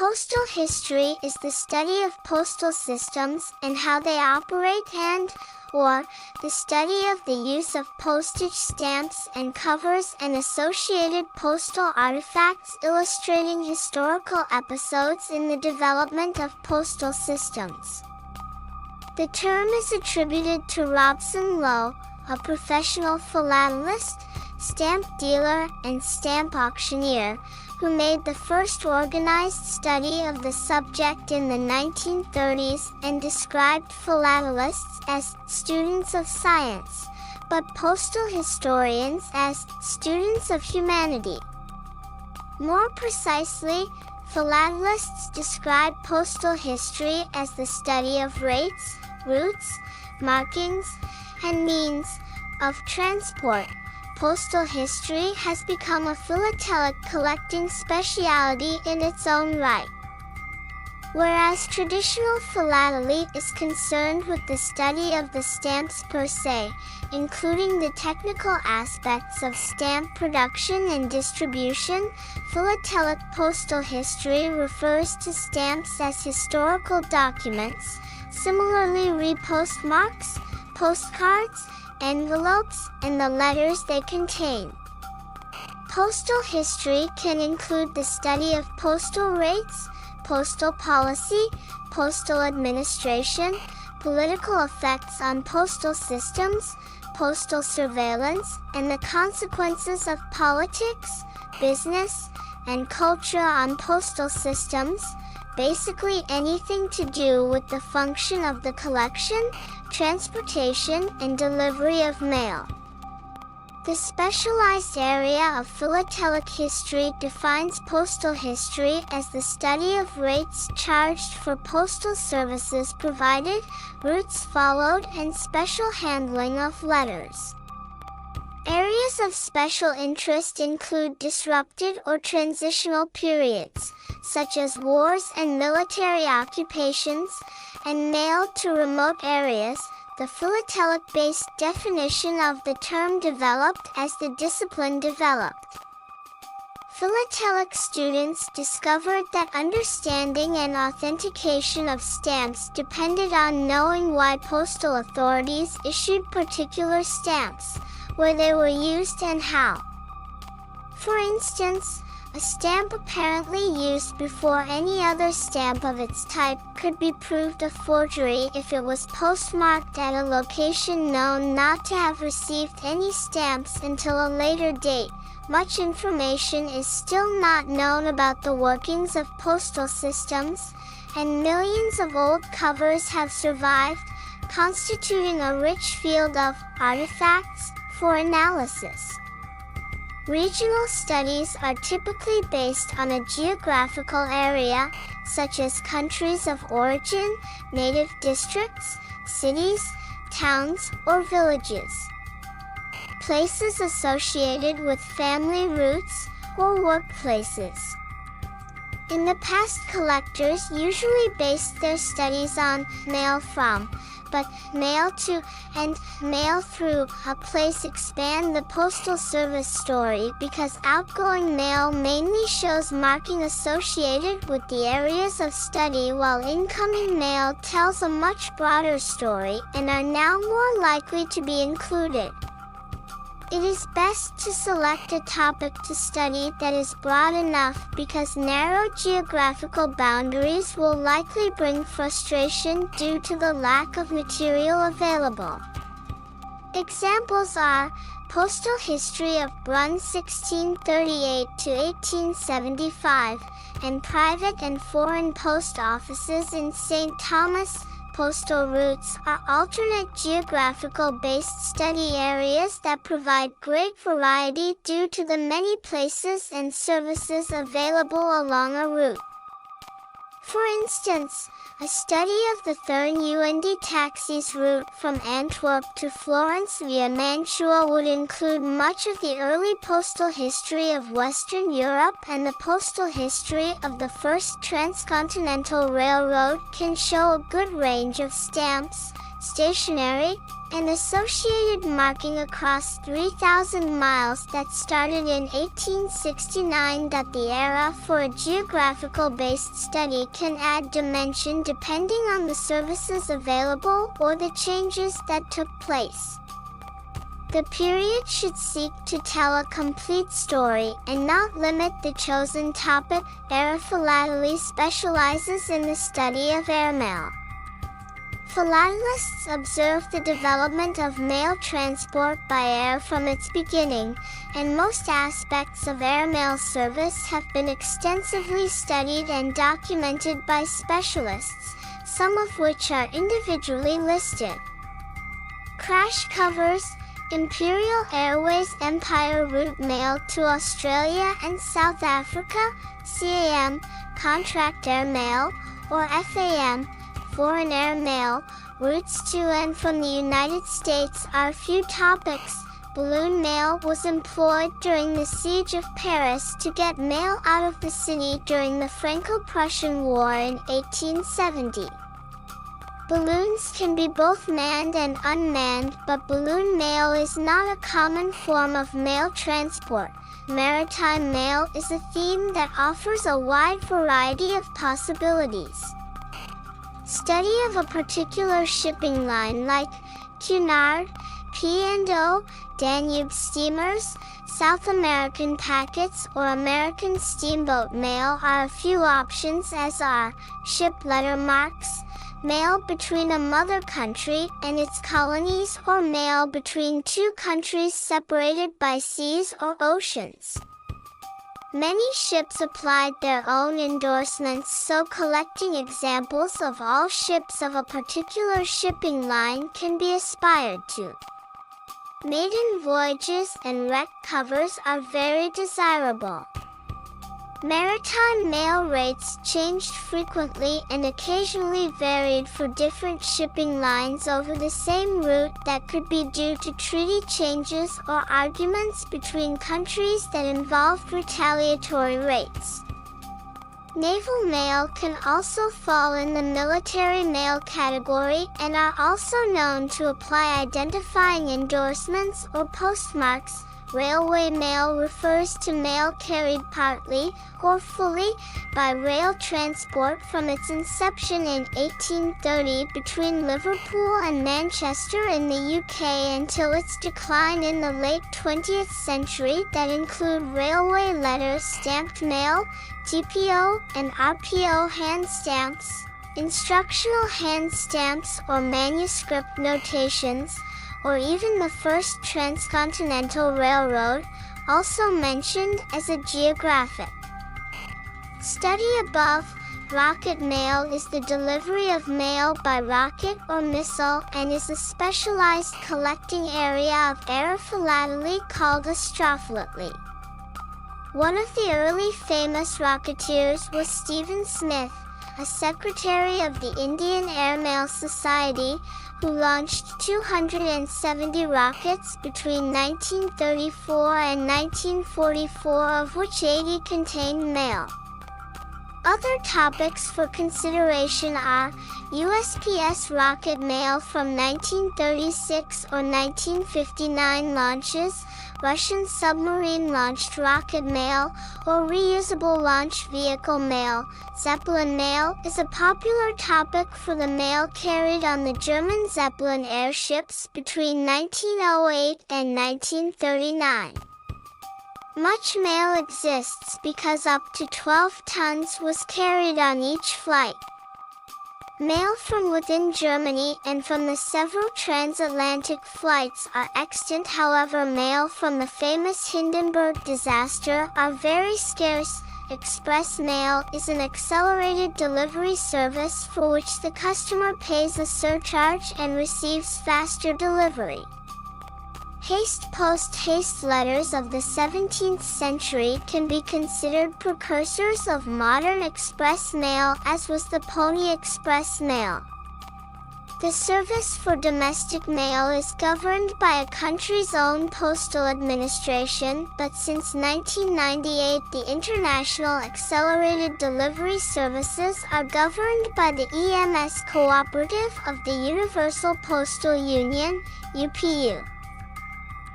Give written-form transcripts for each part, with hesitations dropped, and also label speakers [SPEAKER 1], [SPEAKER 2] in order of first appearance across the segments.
[SPEAKER 1] Postal history is the study of postal systems and how they operate or the study of the use of postage stamps and covers and associated postal artifacts illustrating historical episodes in the development of postal systems. The term is attributed to Robson Lowe, a professional philatelist, stamp dealer, and stamp auctioneer, who made the first organized study of the subject in the 1930s and described philatelists as students of science, but postal historians as students of humanity. More precisely, philatelists describe postal history as the study of rates, routes, markings, and means of transport. Postal history has become a philatelic collecting specialty in its own right. Whereas traditional philately is concerned with the study of the stamps per se, including the technical aspects of stamp production and distribution, philatelic postal history refers to stamps as historical documents. Similarly, postmarks, postcards, envelopes, and the letters they contain. Postal history can include the study of postal rates, postal policy, postal administration, political effects on postal systems, postal surveillance, and the consequences of politics, business, and culture on postal systems, basically anything to do with the function of the collection, transportation, and delivery of mail. The specialized area of philatelic history defines postal history as the study of rates charged for postal services provided, routes followed, and special handling of letters. Areas of special interest include disrupted or transitional periods, such as wars and military occupations, and mail to remote areas. The philatelic-based definition of the term developed as the discipline developed. Philatelic students discovered that understanding and authentication of stamps depended on knowing why postal authorities issued particular stamps, where they were used and how. For instance, a stamp apparently used before any other stamp of its type could be proved a forgery if it was postmarked at a location known not to have received any stamps until a later date. Much information is still not known about the workings of postal systems, and millions of old covers have survived, constituting a rich field of artifacts for analysis. Regional studies are typically based on a geographical area, such as countries of origin, native districts, cities, towns, or villages. Places associated with family roots or workplaces. In the past, collectors usually based their studies on mail from, but mail to and mail through a place expand the postal service story because outgoing mail mainly shows marking associated with the areas of study, while incoming mail tells a much broader story and are now more likely to be included. It is best to select a topic to study that is broad enough because narrow geographical boundaries will likely bring frustration due to the lack of material available. Examples are Postal History of Brunn 1638 to 1875 and Private and Foreign Post Offices in St. Thomas. Postal routes are alternate geographical-based study areas that provide great variety due to the many places and services available along a route. For instance, a study of the Thurn-UND taxis route from Antwerp to Florence via Mantua would include much of the early postal history of Western Europe, and the postal history of the first transcontinental railroad can show a good range of stamps, stationery, an associated marking across 3,000 miles that started in 1869. The era for a geographical-based study can add dimension depending on the services available or the changes that took place. The period should seek to tell a complete story and not limit the chosen topic. Era philately specializes in the study of airmail. Philatelists observe the development of mail transport by air from its beginning, and most aspects of airmail service have been extensively studied and documented by specialists, some of which are individually listed. Crash covers: Imperial Airways Empire route mail to Australia and South Africa, CAM, contract air mail, or FAM, foreign air mail, routes to and from the United States are few topics. Balloon mail was employed during the Siege of Paris to get mail out of the city during the Franco-Prussian War in 1870. Balloons can be both manned and unmanned, but balloon mail is not a common form of mail transport. Maritime mail is a theme that offers a wide variety of possibilities. Study of a particular shipping line like Cunard, P&O, Danube steamers, South American packets, or American steamboat mail are a few options, as are ship letter marks, mail between a mother country and its colonies, or mail between two countries separated by seas or oceans. Many ships applied their own endorsements, so collecting examples of all ships of a particular shipping line can be aspired to. Maiden voyages and wreck covers are very desirable. Maritime mail rates changed frequently and occasionally varied for different shipping lines over the same route. That could be due to treaty changes or arguments between countries that involved retaliatory rates. Naval mail can also fall in the military mail category and are also known to apply identifying endorsements or postmarks. Railway mail refers to mail carried partly or fully by rail transport from its inception in 1830 between Liverpool and Manchester in the UK until its decline in the late 20th century. That include railway letters, stamped mail, TPO and RPO hand stamps, instructional hand stamps or manuscript notations, or even the first transcontinental railroad, also mentioned as a geographic. Study above. Rocket mail is the delivery of mail by rocket or missile and is a specialized collecting area of air philately called a strophilately. One of the early famous rocketeers was Stephen Smith, a secretary of the Indian Airmail Society, who launched 270 rockets between 1934 and 1944, of which 80 contained mail. Other topics for consideration are USPS rocket mail from 1936 or 1959 launches, Russian submarine-launched rocket mail, or reusable launch vehicle mail. Zeppelin mail is a popular topic for the mail carried on the German Zeppelin airships between 1908 and 1939. Much mail exists because up to 12 tons was carried on each flight. Mail from within Germany and from the several transatlantic flights are extant. However, mail from the famous Hindenburg disaster are very scarce. Express mail is an accelerated delivery service for which the customer pays a surcharge and receives faster delivery. Haste post haste letters of the 17th century can be considered precursors of modern express mail, as was the Pony Express mail. The service for domestic mail is governed by a country's own postal administration, but since 1998 the International Accelerated Delivery Services are governed by the EMS Cooperative of the Universal Postal Union, UPU.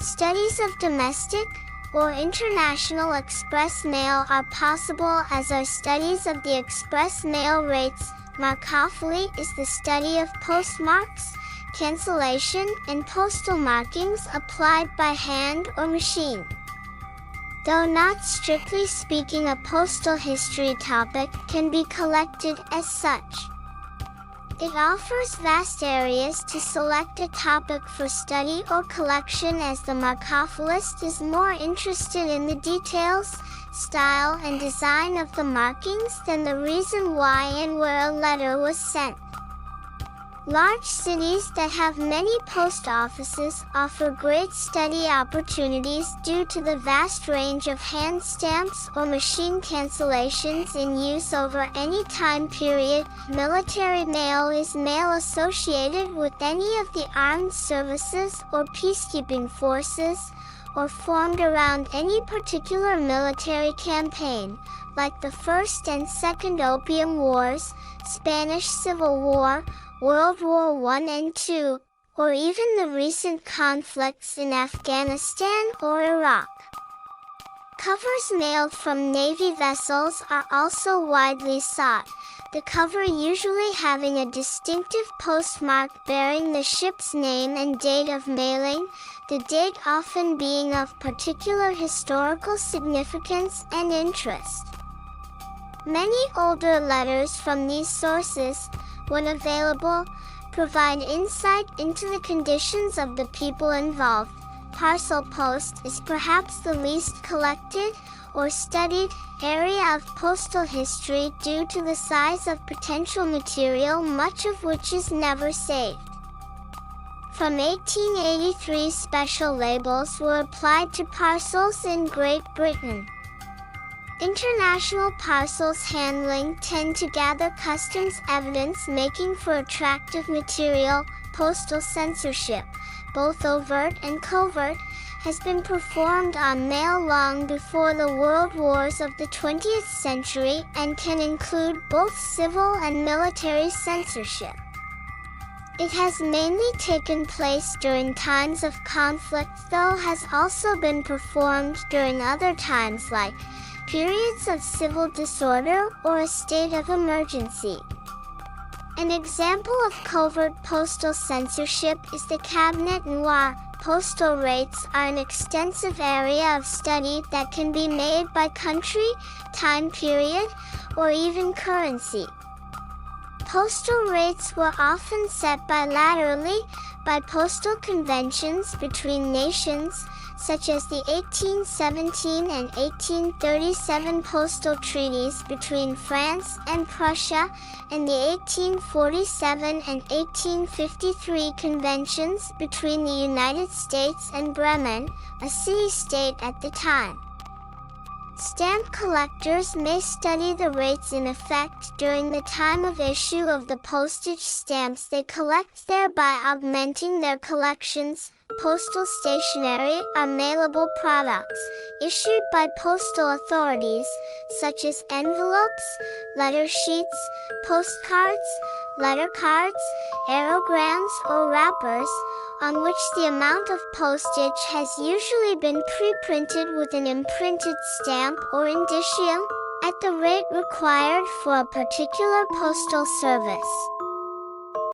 [SPEAKER 1] Studies of domestic or international express mail are possible, as are studies of the express mail rates. Markophily is the study of postmarks, cancellation, and postal markings applied by hand or machine. Though not strictly speaking a postal history topic, can be collected as such. It offers vast areas to select a topic for study or collection, as the markophilist is more interested in the details, style, and design of the markings than the reason why and where a letter was sent. Large cities that have many post offices offer great study opportunities due to the vast range of hand stamps or machine cancellations in use over any time period. Military mail is mail associated with any of the armed services or peacekeeping forces, or formed around any particular military campaign, like the First and Second Opium Wars, Spanish Civil War, World War I and II, or even the recent conflicts in Afghanistan or Iraq. Covers mailed from Navy vessels are also widely sought, the cover usually having a distinctive postmark bearing the ship's name and date of mailing, the date often being of particular historical significance and interest. Many older letters from these sources, when available, provide insight into the conditions of the people involved. Parcel post is perhaps the least collected or studied area of postal history due to the size of potential material, much of which is never saved. From 1883, special labels were applied to parcels in Great Britain. International parcels handling tend to gather customs evidence, making for attractive material. Postal censorship, both overt and covert, has been performed on mail long before the world wars of the 20th century and can include both civil and military censorship. It has mainly taken place during times of conflict, though has also been performed during other times like periods of civil disorder or a state of emergency. An example of covert postal censorship is the Cabinet Noir. Postal rates are an extensive area of study that can be made by country, time period, or even currency. Postal rates were often set bilaterally by postal conventions between nations, such as the 1817 and 1837 postal treaties between France and Prussia, and the 1847 and 1853 conventions between the United States and Bremen, a city-state at the time. Stamp collectors may study the rates in effect during the time of issue of the postage stamps they collect, thereby augmenting their collections. Postal stationery are mailable products issued by postal authorities, such as envelopes, letter sheets, postcards, letter cards, aerograms, or wrappers, on which the amount of postage has usually been pre-printed with an imprinted stamp or indicium, at the rate required for a particular postal service.